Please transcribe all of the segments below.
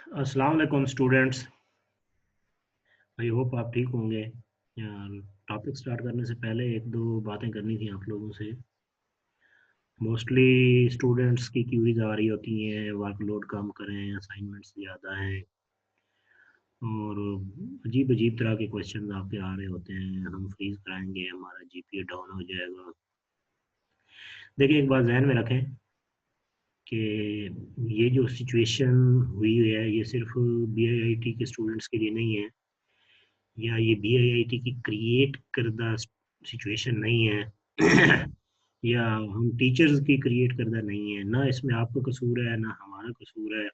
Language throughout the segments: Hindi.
अस्सलाम वालेकुम स्टूडेंट्स। आई होप आप ठीक होंगे। टॉपिक स्टार्ट करने से पहले एक दो बातें करनी थी आप लोगों से। मोस्टली स्टूडेंट्स की क्यूरीज आ रही होती हैं, वर्कलोड कम करें, असाइनमेंट्स ज़्यादा हैं और अजीब अजीब तरह के क्वेश्चन आपके आ रहे होते हैं। हम फ्रीज कराएंगे, हमारा जीपीए डाउन हो जाएगा। देखिए, एक बात जहन में रखें कि ये जो सिचुएशन हुई है ये सिर्फ बीआईआईटी के स्टूडेंट्स के लिए नहीं है, या ये बीआईआईटी की क्रिएट करदा सिचुएशन नहीं है या हम टीचर्स की क्रिएट करदा नहीं है। ना इसमें आपका कसूर है ना हमारा कसूर है।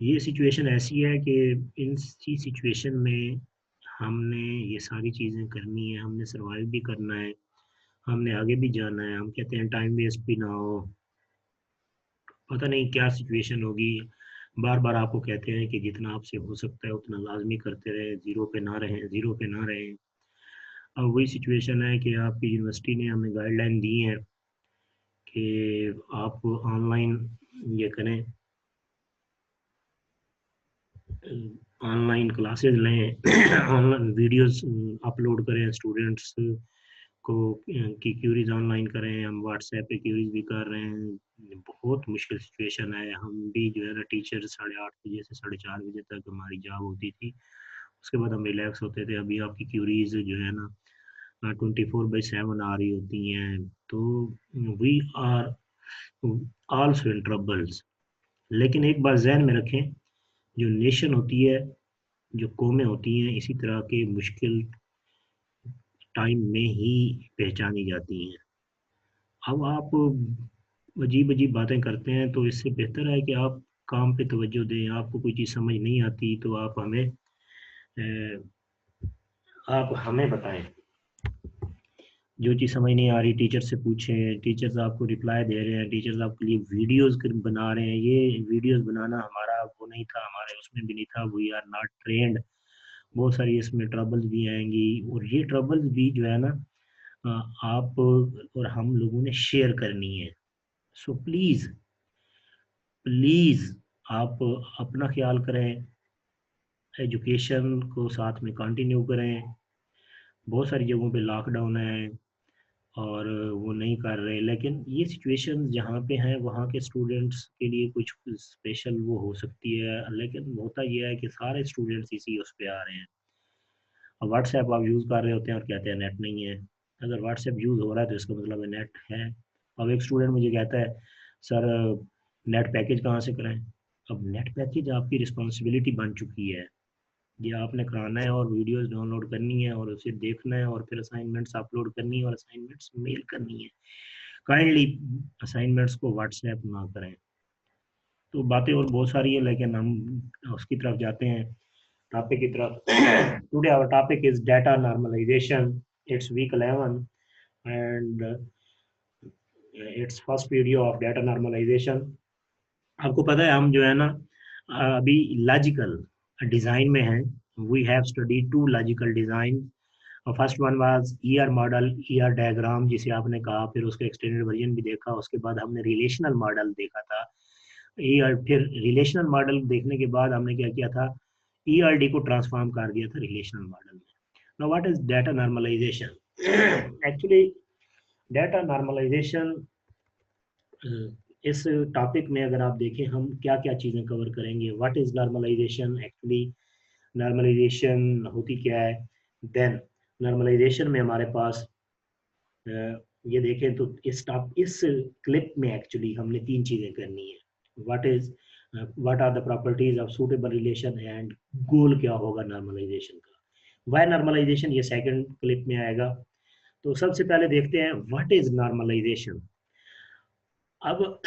ये सिचुएशन ऐसी है कि इसी सिचुएशन में हमने ये सारी चीज़ें करनी है, हमने सरवाइव भी करना है, हमने आगे भी जाना है। हम कहते हैं टाइम वेस्ट भी ना हो, पता नहीं क्या सिचुएशन होगी। बार बार आपको कहते हैं कि जितना आपसे हो सकता है उतना लाजमी करते रहे, ज़ीरो पे ना रहें, ज़ीरो पे ना रहें। अब वही सिचुएशन है कि आपकी यूनिवर्सिटी ने हमें गाइडलाइन दी है कि आप ऑनलाइन ये करें, ऑनलाइन क्लासेस लें ऑनलाइन वीडियोस अपलोड करें स्टूडेंट्स को की क्यूरीज ऑनलाइन करें। हम व्हाट्सएप पे क्यूरीज भी कर रहे हैं। बहुत मुश्किल सिचुएशन है। हम भी जो है ना टीचर 8:30 बजे से 4:30 बजे तक हमारी जॉब होती थी, उसके बाद हम रिलैक्स होते थे। अभी आपकी क्यूरीज जो है ना 24/7 आ रही होती हैं। तो we are also in troubles. लेकिन एक बात जहन में रखें, जो नेशन होती है, जो कौमें होती हैं, इसी तरह के मुश्किल टाइम में ही पहचानी जाती हैं। अब आप अजीब अजीब बातें करते हैं तो इससे बेहतर है कि आप काम पे तवज्जो दें। आपको कोई चीज़ समझ नहीं आती तो आप हमें बताएं। जो चीज़ समझ नहीं आ रही टीचर से पूछें, टीचर्स आपको रिप्लाई दे रहे हैं, टीचर्स आपके लिए वीडियोस बना रहे हैं। ये वीडियोस बनाना हमारा वो नहीं था, हमारे उसमें भी नहीं था। We are not trained. बहुत सारी इसमें ट्रबल्स भी आएंगी और ये ट्रबल्स भी जो है ना आप और हम लोगों ने शेयर करनी है। सो प्लीज़ प्लीज़ आप अपना ख्याल करें, एजुकेशन को साथ में कंटिन्यू करें। बहुत सारी जगहों पे लॉकडाउन है और वो नहीं कर रहे, लेकिन ये सिचुएशन जहाँ पे हैं वहाँ के स्टूडेंट्स के लिए कुछ स्पेशल वो हो सकती है, लेकिन होता ये है कि सारे स्टूडेंट्स इसी उस पे आ रहे हैं। अब व्हाट्सएप आप यूज़ कर रहे होते हैं और कहते हैं नेट नहीं है। अगर व्हाट्सएप यूज़ हो रहा है तो इसका मतलब है नेट है। अब एक स्टूडेंट मुझे कहता है, सर नेट पैकेज कहाँ से कराएं? अब नेट पैकेज आपकी रिस्पॉन्सिबिलिटी बन चुकी है। ये आपने कराना है और वीडियोस डाउनलोड करनी है और उसे देखना है और फिर असाइनमेंट्स अपलोड करनी है और असाइनमेंट्स मेल करनी है। काइंडली असाइनमेंट्स को व्हाट्सएप ना करें। तो बातें और बहुत सारी है, लेकिन हम उसकी तरफ जाते हैं, टॉपिक की तरफ। Today our topic is data normalization. It's week 11 and it's first video of data normalization. आपको पता है हम जो है ना अभी लॉजिकल डिजाइन में हैं। We have studied two logical design. First one was ER model, ER diagram जिसे आपने कहा, फिर उसका एक्सटेंडेड वर्जन भी देखा। उसके बाद हमने रिलेशनल मॉडल देखा था। ईआर फिर रिलेशनल मॉडल देखने के बाद हमने क्या किया था, ईआरडी को ट्रांसफॉर्म कर दिया था रिलेशनल मॉडल में। Now what is data normalization? Actually data normalization, इस टॉपिक में अगर आप देखें हम क्या क्या चीज़ें कवर करेंगे। What is normalization? Actually normalization होती क्या है? देन नॉर्मलाइजेशन में हमारे पास अ, ये देखें तो इस क्लिप में एक्चुअली हमने तीन चीज़ें करनी है। What is what are the properties of suitable relation and goal क्या होगा नॉर्मलाइजेशन का। वाई नॉर्मलाइजेशन ये सेकंड क्लिप में आएगा। तो सबसे पहले देखते हैं व्हाट इज नॉर्मलाइजेशन। अब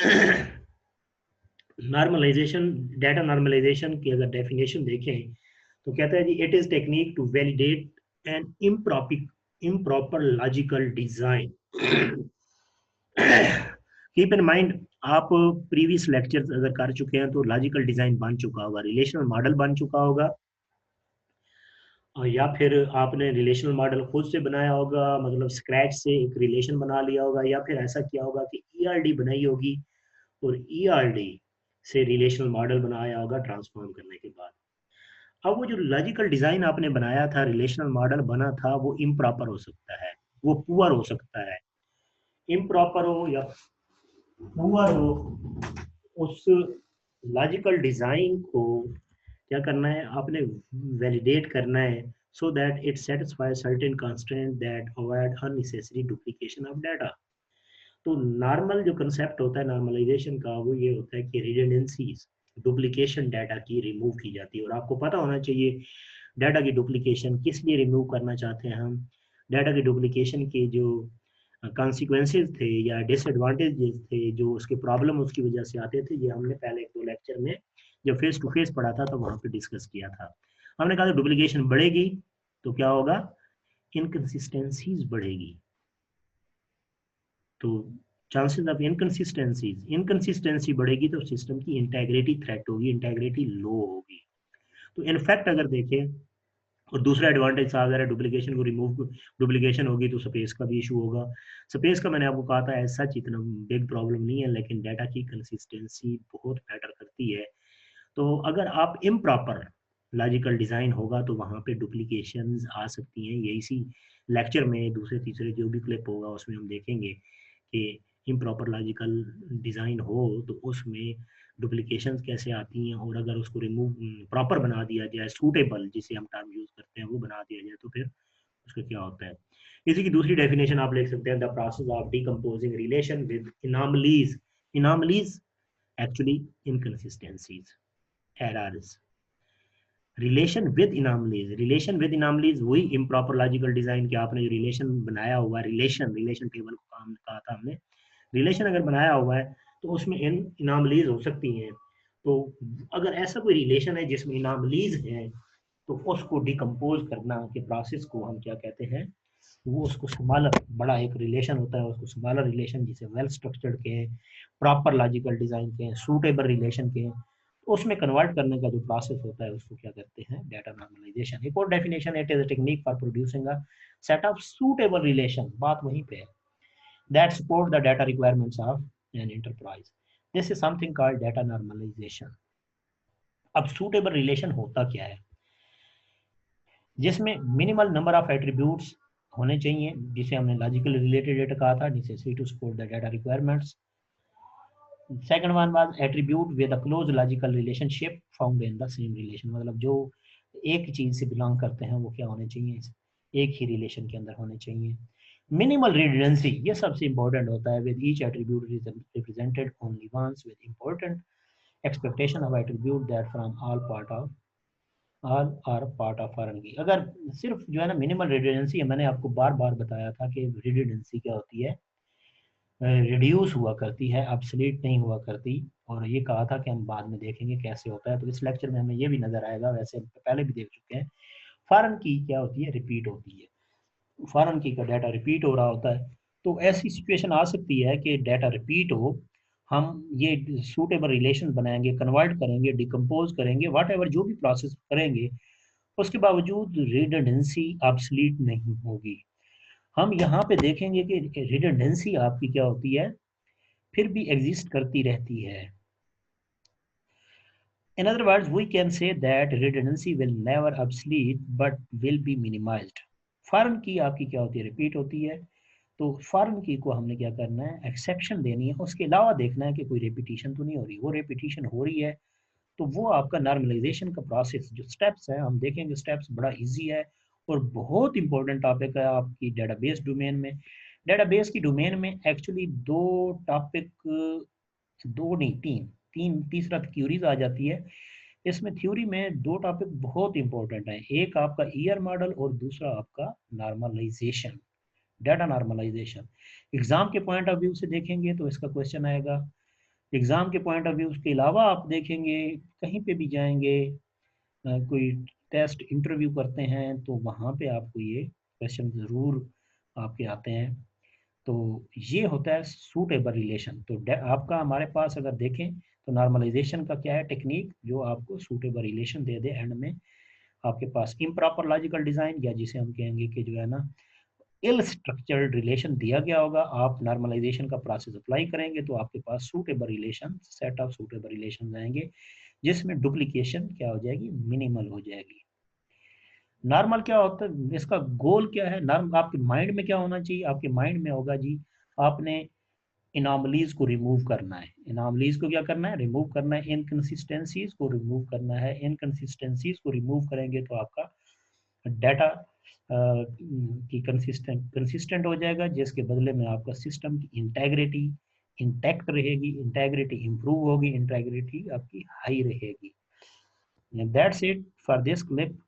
नॉर्मलाइजेशन, डाटा नॉर्मलाइजेशन की अगर डेफिनेशन देखें तो कहता है जी, it is technique to validate an improper logical design. Keep in mind, आप प्रीवियस लेक्चर अगर कर चुके हैं तो लॉजिकल डिजाइन बन चुका होगा, रिलेशनल मॉडल बन चुका होगा, और या फिर आपने रिलेशनल मॉडल खुद से बनाया होगा, मतलब स्क्रैच से एक रिलेशन बना लिया होगा, या फिर ऐसा किया होगा कि ईआरडी बनाई होगी और ईआरडी से रिलेशनल मॉडल बनाया होगा ट्रांसफॉर्म करने के बाद। अब वो जो लॉजिकल डिजाइन आपने बनाया था, रिलेशनल मॉडल बना था, वो इम्प्रॉपर हो सकता है, वो पुअर हो सकता है। इम्प्रॉपर हो या पुअर हो, उस लॉजिकल डिजाइन को क्या करना है आपने, वैलिडेट करना है so that it satisfy certain constraint that avoid unnecessary duplication of data. तो नॉर्मल जो कंसेप्ट होता है नॉर्मलाइजेशन का, वो ये होता है कि रिडंडेंसीज, डुप्लीकेशन डाटा की रिमूव की जाती है। और आपको पता होना चाहिए डाटा की डुप्लीकेशन किस लिए रिमूव करना चाहते हैं हम। डाटा की डुप्लीकेशन के जो कॉन्सिक्वेंसेज थे या डिसएडवांटेजेस थे, जो उसके प्रॉब्लम उसकी वजह से आते थे, ये हमने पहले एक दो लेक्चर में जब फेस टू फेस पढ़ा था तो वहाँ पे डिस्कस किया था। हमने कहा था डुप्लीकेशन बढ़ेगी तो क्या होगा, इनकंसिस्टेंसीज बढ़ेगी, तो चांसेस ऑफ इनकंसिस्टेंसी बढ़ेगी तो सिस्टम की इंटेग्रिटी थ्रेट होगी, इंटेग्रिटी लो होगी। तो इनफैक्ट अगर देखें, और दूसरा एडवांटेज था, अगर डुप्लीकेशन को रिमूव, डुप्लीकेशन होगी तो स्पेस का भी इशू होगा। स्पेस का मैंने आपको कहा था ऐसा इतना बिग प्रॉब्लम नहीं है, लेकिन डाटा की कंसिस्टेंसी बहुत मैटर करती है। तो अगर आप इम्प्रॉपर लॉजिकल डिजाइन होगा तो वहाँ पे डुप्लीकेशंस आ सकती हैं। यही सी लेक्चर में दूसरे तीसरे जो भी क्लिप होगा उसमें हम देखेंगे कि इम्प्रॉपर लॉजिकल डिज़ाइन हो तो उसमें डुप्लीकेशंस कैसे आती हैं, और अगर उसको रिमूव प्रॉपर बना दिया जाए, सूटेबल जिसे हम टर्म यूज करते हैं वो बना दिया जाए, तो फिर उसका क्या होता है। इसी की दूसरी डेफिनेशन आप लिख सकते हैं, the process of decomposing relation with anomalies. Anomalies actually inconsistencies, errors. Relation with anomalies वही इम्प्रॉपर लॉजिकल डिजाइन, के आपने जो रिलेशन बनाया हुआ, रिलेशन टेबल को काम कहा था हमने, रिलेशन अगर बनाया हुआ है तो उसमें इनामलीज हो सकती हैं। तो अगर ऐसा कोई रिलेशन है जिसमें इनामलीज हैं तो उसको डिकम्पोज करना के प्रोसेस को हम क्या कहते हैं, वो उसको स्मॉलर, बड़ा एक रिलेशन होता है उसको स्मॉलर रिलेशन, जिसे वेल स्ट्रक्चर्ड के, प्रॉपर लॉजिकल डिजाइन के, सूटेबल रिलेशन के, तो उसमें कन्वर्ट करने का जो प्रोसेस होता है उसको क्या कहते हैं, डाटा नॉर्मलाइजेशन। एक और definition, it is a technique for producing a set of suitable relation, बात वहीं पे है, that support the data requirements of an enterprise. This is something called data normalization. अब suitable relation होता क्या है, जिसमें मिनिमल नंबर ऑफ एट्रीब्यूट्स होने चाहिए, जिसे हमने लॉजिकल रिलेटेड डेटा कहा था, necessary to support the data requirements. Second one was attribute with a close logical relationship found in the same relation, मतलब जो एक चीज से बिलोंग करते हैं वो क्या होने चाहिए, एक ही रिलेशन के अंदर होने चाहिए। मिनिमल रिडंडेंसी, ये सबसे इंपॉर्टेंट होता है, with each attribute is represented only once with important expectation of attribute that from all or part of or key. अगर सिर्फ जो है ना मिनिमल रिडंडेंसी है, मैंने आपको बार बार बताया था कि रिडंडेंसी क्या होती है, रिड्यूस हुआ करती है, ऑब्सोलीट नहीं हुआ करती। और ये कहा था कि हम बाद में देखेंगे कैसे होता है, तो इस लेक्चर में हमें ये भी नजर आएगा, वैसे पहले भी देख चुके हैं। फॉरेन की क्या होती है, रिपीट होती है, फॉरेन की का डाटा रिपीट हो रहा होता है। तो ऐसी सिचुएशन आ सकती है कि डाटा रिपीट हो, हम ये सूटेबल रिलेशन बनाएंगे, कन्वर्ट करेंगे, डिकम्पोज करेंगे, वट एवर जो भी प्रोसेस करेंगे, उसके बावजूद रिडंडेंसी ऑब्सोलीट नहीं होगी। हम यहाँ पे देखेंगे कि रिडंडेंसी आपकी क्या होती है, फिर भी एग्जिस्ट करती रहती है। In other words, we can say that redundancy will never obsolete but will be minimized. Foreign की आपकी क्या होती है, रिपीट होती है, तो फॉरेन की को हमने क्या करना है, एक्सेप्शन देनी है, उसके अलावा देखना है कि कोई रेपिटेशन तो नहीं हो रही। वो रेपिटेशन हो रही है तो वो आपका नॉर्मलाइजेशन का प्रोसेस, जो स्टेप्स है हम देखेंगे, स्टेप्स बड़ा इजी है और बहुत इंपॉर्टेंट टॉपिक है आपकी डेटाबेस डोमेन में। डेटाबेस की डोमेन में एक्चुअली दो टॉपिक, दो नहीं तीन, तीसरा थ्योरीज आ जाती है। इसमें थ्योरी में दो टॉपिक बहुत इंपॉर्टेंट हैं, एक आपका ईयर मॉडल और दूसरा आपका नॉर्मलाइजेशन, डाटा नॉर्मलाइजेशन। एग्जाम के पॉइंट ऑफ व्यू से देखेंगे तो इसका क्वेश्चन आएगा, एग्जाम के पॉइंट ऑफ व्यू के अलावा आप देखेंगे कहीं पे भी जाएंगे, कोई टेस्ट इंटरव्यू करते हैं तो वहाँ पे आपको ये क्वेश्चन ज़रूर आपके आते हैं। तो ये होता है सूटेबल रिलेशन। तो आपका हमारे पास अगर देखें तो नॉर्मलाइजेशन का क्या है टेक्निक, जो आपको suitable relation they they and में। आपके पास इम्प्रॉपर लॉजिकल डिज़ाइन, या जिसे हम कहेंगे कि जो है ना इल स्ट्रक्चर्ड रिलेशन दिया गया होगा, आप नॉर्मलाइजेशन का प्रोसेस अप्लाई करेंगे तो आपके पास suitable relation, set of suitable relation आएंगे जिसमें डुप्लीकेशन क्या हो जाएगी, मिनिमल हो जाएगी। नॉर्मल क्या होता है, इसका गोल क्या है, नॉर्म आपके माइंड में क्या होना चाहिए, आपके माइंड में होगा जी आपने इनॉमलीज को रिमूव करना है, इनॉमलीज को क्या करना है, रिमूव करना है, इनकंसिस्टेंसीज को रिमूव करना है, इनकंसिस्टेंसीज को रिमूव करेंगे तो आपका डाटा की कंसिस्टेंट हो जाएगा, जिसके बदले में आपका सिस्टम की इंटेग्रिटी इंटैक्ट रहेगी, इंटेग्रिटी इंप्रूव होगी, इंटेग्रिटी आपकी हाई रहेगी। That's it for this clip.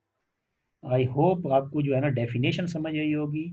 I hope आपको जो है ना डेफिनेशन समझ आई होगी।